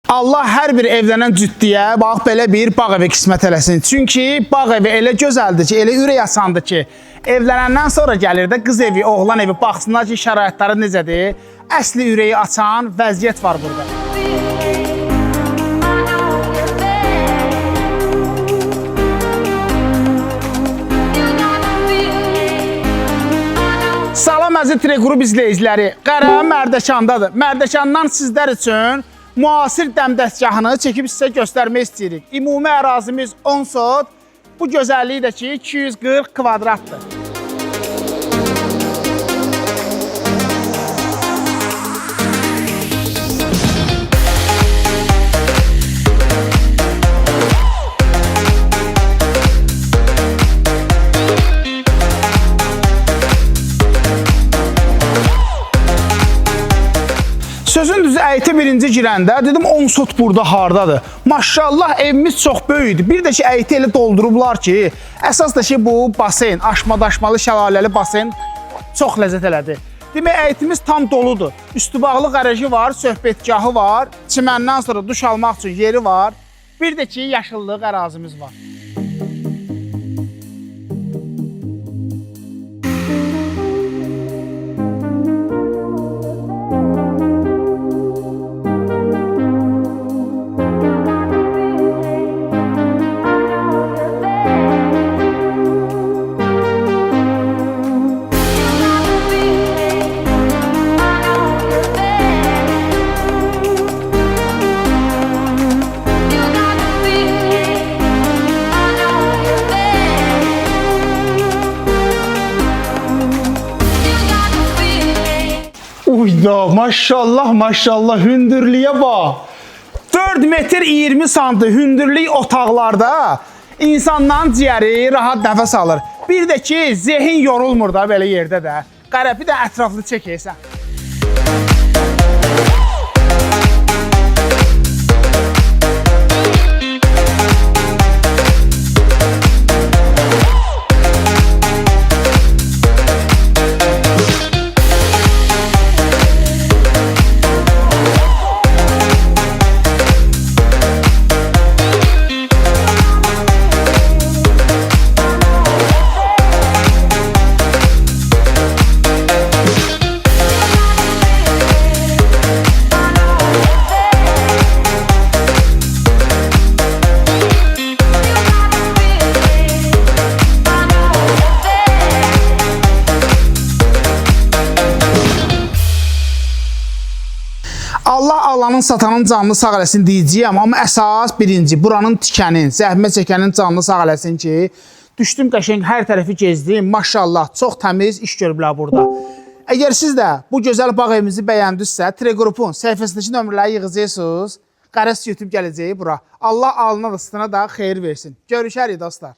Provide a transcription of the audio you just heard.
Allah hər bir evlənən cütdiyə bax belə bir bağ evi qismət eləsin. Çünki bağ evi elə gözəldir ki, elə ürək asandır ki, evlənəndən sonra gəlir də qız evi, oğlan evi baxsınlar ki, şəraitləri necədir. Əsli ürəyi açan vəziyyət var burada. Salam əziz Teleqrup izləyiciləri, Qərəm Mərdəkandadır. Mərdəkandan sizlər üçün müasir dəmdəstgahını çəkib sizə göstərmək istəyirik. Ümumi ərazimiz 10 sot, bu gözəlliyi də ki 240 kvadratdır. Sözün düzü əytə birinci girəndə dedim 10 sot burada hardadır. Maşallah evimiz çox böyükdür. Bir də ki əytə elə doldurublar ki, əsas da ki bu basen, aşma-daşmalı şəlaləli basen çox ləzzət elədi. Demək əytimiz tam doludur. Üstübağlı qarajı var, söhbətgahı var, çiməndən sonra duş almaq üçün yeri var. Bir də ki yaşıllıq ərazimiz var. Uyda maşallah maşallah hündürlüğe bak. 4 metr 20 santim hündürlük otaqlarda insanların ciyəri rahat nəfəs alır. Bir də ki zehin yorulmur da belə yerdə də. Qərəbi də ətraflı çəkəysən. Allah Allah'ın satanın canını sağ eləsin deyəcəyəm, amma əsas birinci buranın tikənin, zəhmət çəkənin canını sağ eləsin ki, düşdüm qəşəng hər tərəfi gezdim. Maşallah çox təmiz iş görüblər burada. Əgər siz də bu gözəl bağ evimizi bəyəndinizsə, Teleqrupun səhifəsindəki nömrələri yığacaqsınız, qarəs YouTube gələcək bura. Allah alına da sıtına da xeyir versin. Görüşərik dostlar.